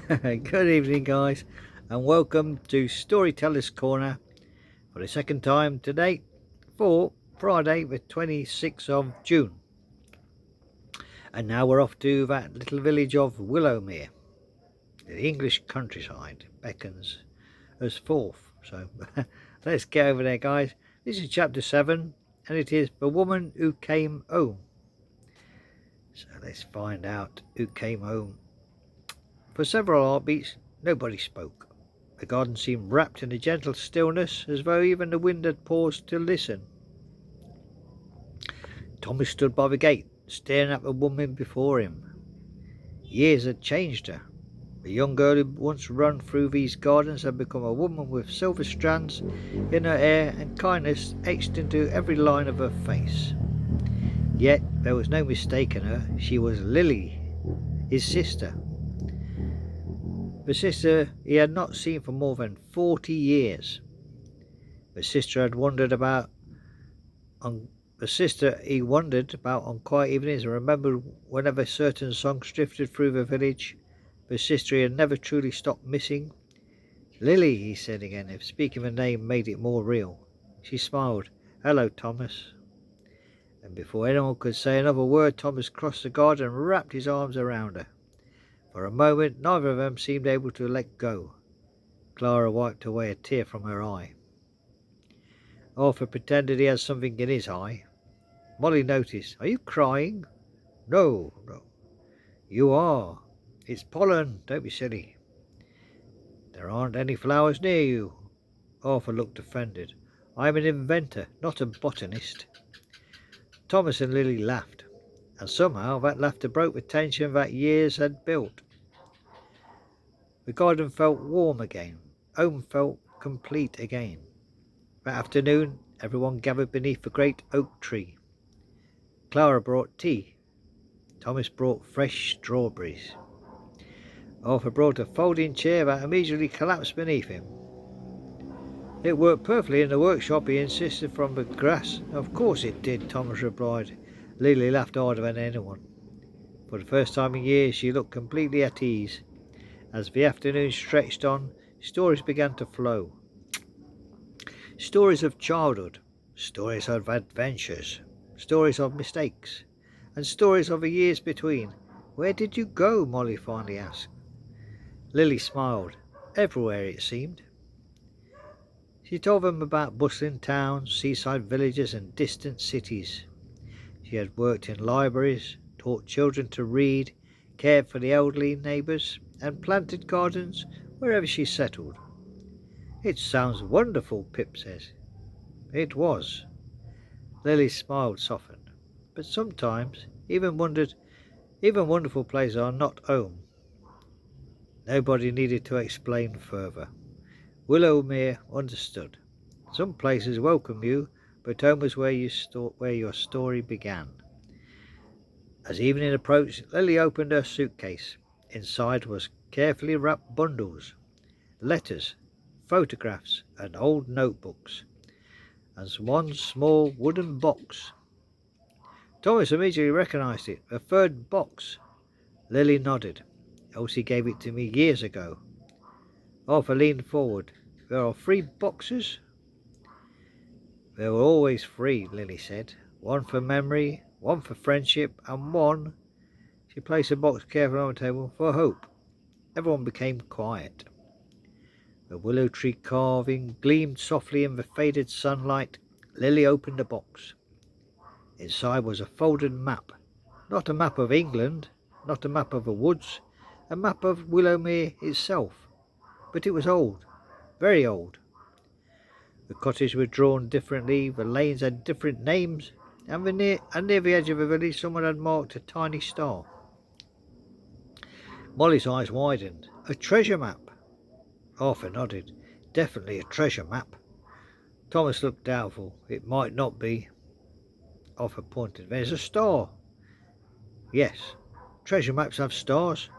Good evening, guys, and welcome to Storyteller's Corner for the second time today for Friday, the 26th of June. And now we're off to that little village of Willowmere. The English countryside beckons us forth. So let's get over there, guys. This is chapter 7, and it is The Woman Who Came Home. So let's find out who came home. For several heartbeats, nobody spoke. The garden seemed wrapped in a gentle stillness, as though even the wind had paused to listen. Thomas stood by the gate, staring at the woman before him. Years had changed her. The young girl who once run through these gardens had become a woman with silver strands in her hair and kindness etched into every line of her face. Yet there was no mistaking her. She was Lily, his sister. The sister he had not seen for more than 40 years. The sister he wondered about on quiet evenings and remembered whenever certain songs drifted through the village. The sister he had never truly stopped missing. Lily, he said again, if speaking the name made it more real. She smiled. Hello, Thomas. And before anyone could say another word, Thomas crossed the garden and wrapped his arms around her. For a moment, neither of them seemed able to let go. Clara wiped away a tear from her eye. Arthur pretended he had something in his eye. Molly noticed. Are you crying? No. You are. It's pollen. Don't be silly. There aren't any flowers near you. Arthur looked offended. I'm an inventor, not a botanist. Thomas and Lily laughed, and somehow that laughter broke the tension that years had built. The garden felt warm again. Home felt complete again. That afternoon, everyone gathered beneath the great oak tree. Clara brought tea. Thomas brought fresh strawberries. Arthur brought a folding chair that immediately collapsed beneath him. It worked perfectly in the workshop, he insisted, from the grass. Of course it did, Thomas replied. Lily laughed harder than anyone. For the first time in years, she looked completely at ease. As the afternoon stretched on, stories began to flow. Stories of childhood, stories of adventures, stories of mistakes, and stories of the years between. Where did you go? Molly finally asked. Lily smiled. Everywhere, it seemed. She told them about bustling towns, seaside villages, and distant cities. She had worked in libraries, taught children to read, cared for the elderly neighbours, and planted gardens wherever she settled. It sounds wonderful, Pip says. It was. Lily's smile softened. But sometimes even wonderful places are not home. Nobody needed to explain further. Willowmere understood. Some places welcome you, but home was where your story began. As evening approached, Lily opened her suitcase. Inside was carefully wrapped bundles, letters, photographs, and old notebooks, and one small wooden box. Thomas immediately recognized it. The third box. Lily nodded. Elsie gave it to me years ago. Arthur leaned forward. There are 3 boxes? There were always 3, Lily said. One for memory, one for friendship, and one, she placed the box carefully on the table, for hope. Everyone became quiet. The willow tree carving gleamed softly in the faded sunlight. Lily opened the box. Inside was a folded map. Not a map of England, not a map of the woods, a map of Willowmere itself. But it was old, very old. The cottages were drawn differently, the lanes had different names, and near the edge of the village someone had marked a tiny star. Molly's eyes widened. A treasure map. Arthur nodded. Definitely a treasure map. Thomas looked doubtful. It might not be. Arthur pointed. There's a star. Yes, treasure maps have stars.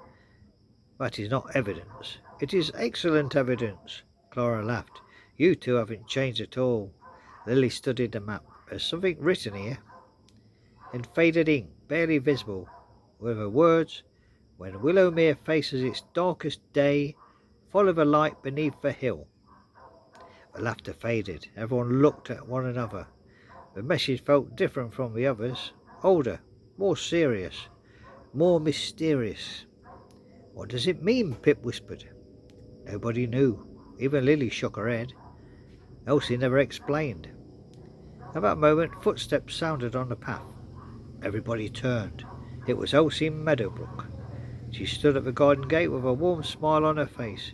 That is not evidence. It is excellent evidence. Clara laughed. You two haven't changed at all. Lily studied the map. There's something written here. In faded ink, barely visible. Were the words, when Willowmere faces its darkest day, follow the light beneath the hill. The laughter faded. Everyone looked at one another. The message felt different from the others, older, more serious, more mysterious. What does it mean? Pip whispered. Nobody knew. Even Lily shook her head. Elsie never explained. At that moment, footsteps sounded on the path. Everybody turned. It was Elsie Meadowbrook. She stood at the garden gate with a warm smile on her face.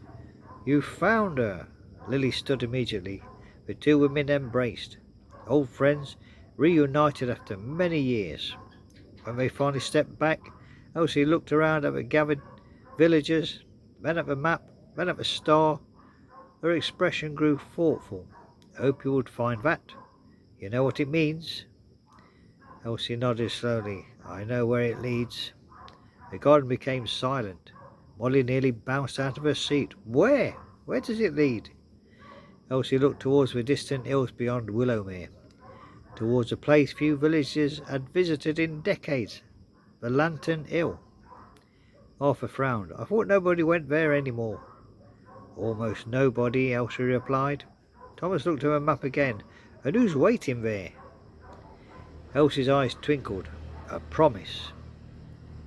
You found her. Lily stood immediately. The two women embraced. Old friends, reunited after many years. When they finally stepped back, Elsie looked around at the gathered villagers, then at the map, then at the star. Her expression grew thoughtful. I hope you would find that. You know what it means? Elsie nodded slowly. I know where it leads. The garden became silent. Molly nearly bounced out of her seat. Where? Where does it lead? Elsie looked towards the distant hills beyond Willowmere, towards a place few villagers had visited in decades, the Lantern Hill. Arthur frowned. I thought nobody went there any more. Almost nobody, Elsie replied. Thomas looked at her map again. And who's waiting there? Elsie's eyes twinkled. A promise.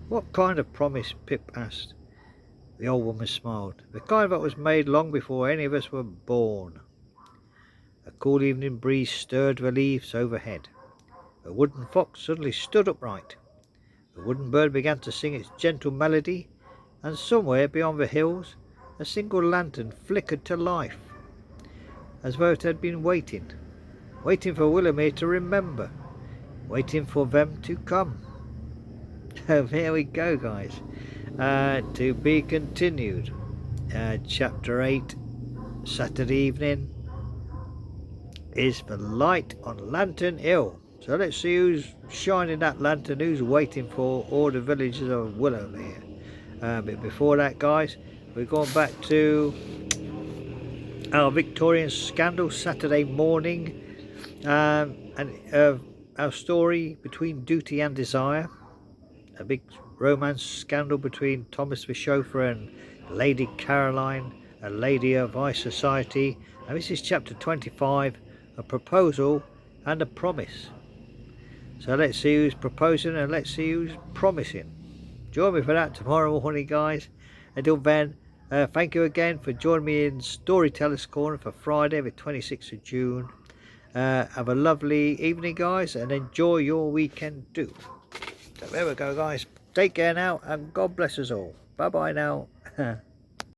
What kind of promise? Pip asked. The old woman smiled. The kind that was made long before any of us were born. A cool evening breeze stirred the leaves overhead. A wooden fox suddenly stood upright. The wooden bird began to sing its gentle melody, and somewhere beyond the hills a single lantern flickered to life, as though it had been waiting for Willowmere to remember, waiting for them to come. There we go, guys. To be continued. Chapter 8, Saturday evening, is the light on Lantern Hill. So let's see who's shining that lantern, who's waiting for all the villagers of Willowmere. But before that, guys, we're going back to our Victorian scandal Saturday morning, and our story between duty and desire. A big romance scandal between Thomas the chauffeur and Lady Caroline, a lady of high society. And this is chapter 25, a proposal and a promise. So let's see who's proposing and let's see who's promising. Join me for that tomorrow morning, guys. Until then, thank you again for joining me in Storyteller's Corner for Friday the 26th of June. Have a lovely evening, guys, and enjoy your weekend too. So there we go, guys. Take care now, and God bless us all. Bye bye now.